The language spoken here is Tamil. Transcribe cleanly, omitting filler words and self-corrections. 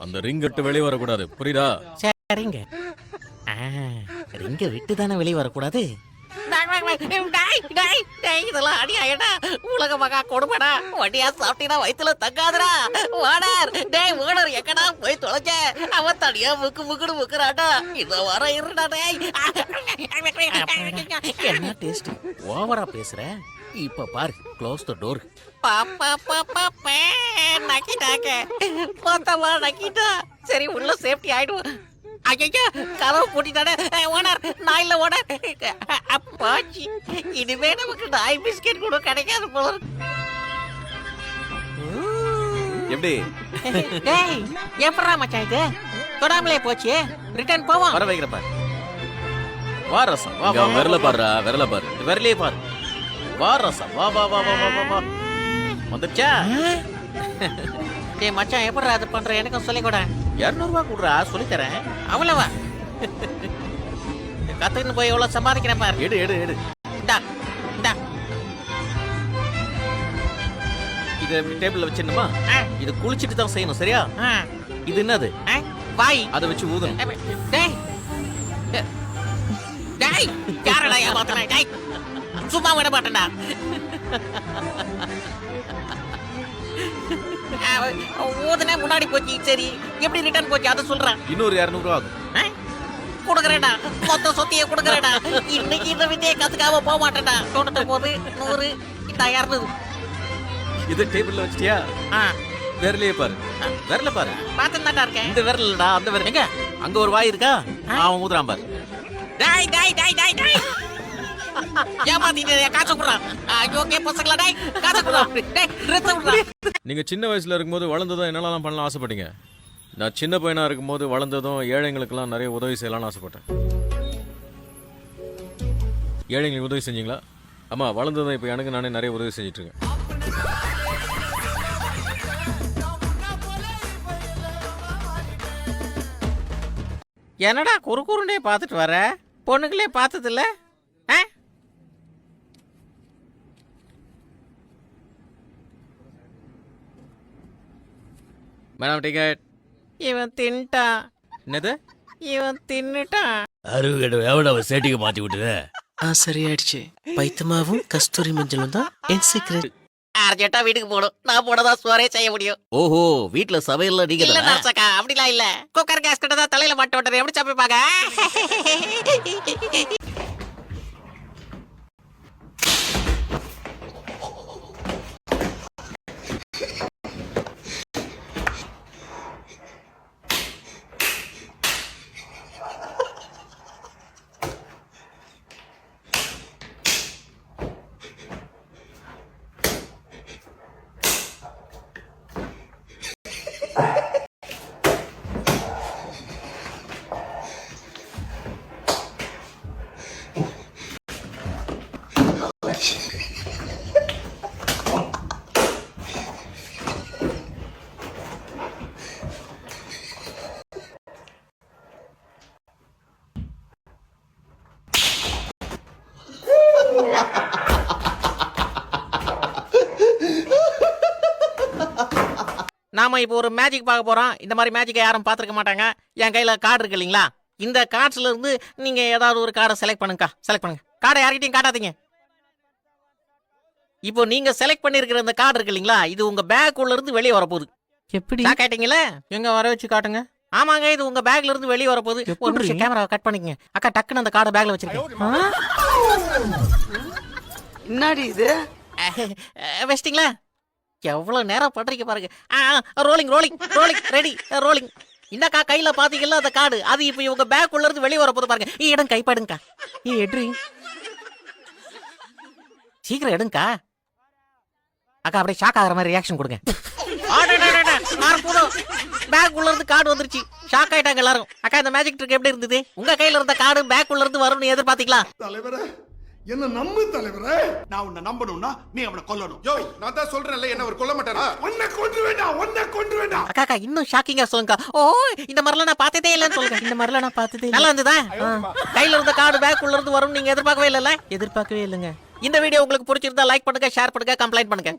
அந்த ரிங் விட்டு வெளியே வரக்கூடாது, புரியுதா? சரிங்க. ரிங்க விட்டு தானே வெளியே வரக்கூடாது. இதெல்லாம் அடியாடா, உலக மகா கொடுமைடா. வண்டியா சாப்பிட்டீங்கன்னா வயித்துல தங்காதடா. ஓனர், டேய் ஓனர் எக்கடா போய் தொலைச்ச? அவன் தனியா முக்கு முக்குன்னு முக்குறாடா. இத வர இருடா டேய். என்ன டேஸ்ட் ஓவரா பேசுற? இப்ப பாரு, க்ளோஸ் த டோர். பாப்பா பாப்பா பே நக்கிட்டாங்க. மொத்தமா நக்கிட்டா. சரி உள்ள சேஃப்டி ஆயிடும். ஐயா கதவு பூட்டிட்டானே. ஓனர், நான் இல்ல ஓனர். அப்பாச்சி, இனிமே நமக்கு நாய் பிஸ்கெட் கூட கிடைக்காது போல. எப்படி டேய் எப்படா மச்சான் இது தொடாமலே போச்சு? ரிட்டர்ன் போவோம். வர வைக்கிறப்ப வா ரசம், வா வா. விரல பாருடா, விரல பாரு, விரலே பாரு. வா ரசம், வா வா வா வா வா வா. வந்துச்சா? டேய் மச்சான், எப்படா அது பண்ற? எனக்கும் சொல்லி கூட. 200 ரூபாய் கொடுறா, சொல்லி தரேன். அவ்வளவா? கத்துக்கின்னு போய் எவ்வளவு சம்பாதிக்கிறேன் பாரு. எடு எடு எடு. இந்தா இந்தா. இத டேபிள்ல வச்சிடணுமா? இது குளிச்சிட்டு தான் செய்யணும், சரியா? இது என்னது? வாய். அதை வச்சு ஊதணும். டேய் டேய், யாரடா ஏமாத்துற? டேய் சும்மா விட மாட்டேன்டா. ஊதுனே முன்னாடி போச்சு. சரி எப்படி ரிட்டர்ன் போச்சு அதை சொல்றேன். இன்னொரு 200 ரூபாய் ஆகும். கொடுக்குறேன்டா, மொத்த சொத்தையே கொடுக்குறேன்டா. இன்னைக்கு இந்த வித்தையை கத்துக்காம போக மாட்டேன்டா. 99 100 200. இது டேபிள்ல வச்சிட்டியா? விரலையே பாரு, விரல பாரு. பாத்துட்டாடா இருக்கேன். இந்த விரல் இல்லடா, அந்த விரல். எங்க? அங்க ஒரு வாய் இருக்கா? அவன் ஊதுறான் பாரு. டேய் டேய் டேய் டேய் டேய், ஏமாத்திட்டே காசு குடுறா. ஓகே பசங்களா, டேய் காசு குடுறா. டேய் ட்ரெஸ் குடுறா. நீங்க சின்ன வயசுல இருக்கும்போது வளர்ந்ததும் என்னெல்லாம் பண்ணலாம் ஆசைப்பட்டீங்க? நான் சின்ன பையனா இருக்கும்போது வளர்ந்ததும் ஏழைங்களுக்கெல்லாம் நிறைய உதவி செய்யலாம்னு ஆசைப்பட்டேன். ஏழைங்களுக்கு உதவி செஞ்சீங்களா? ஆமா, வளர்ந்ததும் இப்போ எனக்கு நானே நிறைய உதவி செஞ்சுட்டு இருக்கேன். என்னடா குறுக்குறுண்டே பார்த்துட்டு வர? பொண்ணுங்களே பார்த்தது இல்ல? Madam ticket. இவன் தின்ட்டான். என்னது? இவன் தின்னுட்டான். அருகடு எவ்வளவு சேட்டிக்கு மாத்தி விட்டுது. சரியாயிடுச்சு. பைத்தமாவும் கஸ்தூரி மஞ்சளும் தான் என் சீக்கிரம். அர்ஜென்ட்டா வீட்டுக்கு போகணும். நான் போனதான் சோறே செய்ய முடியும். ஓஹோ, வீட்டுல சமையல்ல நீங்க இல்ல நர்சக்கா, அப்படிலாம் இல்ல. குக்கர் கேஸ் கிட்ட தான் தலையில மாட்ட விட்டுறேன். எப்படி சமைப்பாங்க? நாம இப்போ ஒரு மேஜிக் பார்க்க போறோம். இந்த மாதிரி மேஜிக்கை யாரும் பார்த்துருக்க மாட்டாங்க. என் கையில கார்டு இருக்கு இல்லைங்களா? இந்த கார்ட்ஸ்ல இருந்து நீங்க ஏதாவது ஒரு கார்டை செலக்ட் பண்ணுங்க. செலக்ட் பண்ணுங்க. கார்டை யார்கிட்டயும் காட்டாதீங்க. இப்போ நீங்க செலக்ட் பண்ணிருக்கிற இந்த கார்டு இருக்கு இல்லைங்களா, இது உங்க பேக் உள்ள இருந்து வெளியே வரப்போகுது. எப்படி கேட்டீங்களா? எங்க வர வச்சு காட்டுங்க. ஆமாங்க, இது உங்க பேக்ல இருந்து வெளியே வரப்போகுது. ஒரு நிமிஷம் கேமராவை கட் பண்ணிக்கங்க. அக்கா டக்குன்னு அந்த கார்டை பேக்ல வச்சிருக்கேன். என்னடி இது? வச்சிட்டீங்களா? எவ்வளவு நேரம் பண்றீங்க பாருங்க. Rolling rolling rolling ready rolling. இந்தக்கா கையில பாத்தீங்கல்ல அந்த கார்டு, அது இப்ப இவங்க பேக் உள்ள இருந்து வெளியே வரப்போது பாருங்க. இடம் கைப்பாடுங்கக்கா. எட்ரி சீக்கிரம் எடுங்கக்கா. அக்கா அப்படியே ஷாக் ஆகிற மாதிரி ரியாக்ஷன் கொடுங்க. பேக் உள்ள இருந்து கார்டு வந்துருச்சு. ஷாக் ஆயிட்டாங்க எல்லாரும். அக்கா இந்த மேஜிக் ட்ரிக் எப்படி இருந்தது? உங்க கையில இருந்த கார்டு பேக் உள்ள இருந்து வரும்னு எதிர்பார்த்தீங்களா? தலைவரே, என்ன நம்பு தலைவரே. நான் உன்னை நம்பணும்னா நீ அவனை கொல்லணும். யோய், நான் தான் சொல்றேன்ல, என்ன அவர் கொல்ல மாட்டாரா? உன்னை கொன்று வேண்டாம், உன்னை கொன்று வேண்டாம். அக்கா இன்னும் ஷாக்கிங்கா சொல்லுங்க. ஓ, இந்த மாதிரிலாம் நான் பார்த்ததே இல்லைன்னு சொல்லுங்க. இந்த மாதிரிலாம் நான் பார்த்ததே நல்லா இருந்ததா? கையில இருந்த கார்டு பேக் உள்ள இருந்து வரும் நீங்க எதிர்பார்க்கவே இல்லைல்ல? எதிர்பார்க்கவே இல்லைங்க. இந்த வீடியோ உங்களுக்கு பிடிச்சிருந்தா லைக் பண்ணுங்க, ஷேர் பண்ணுங்க, கம்ப்ளைண்ட் பண்ணுங்க.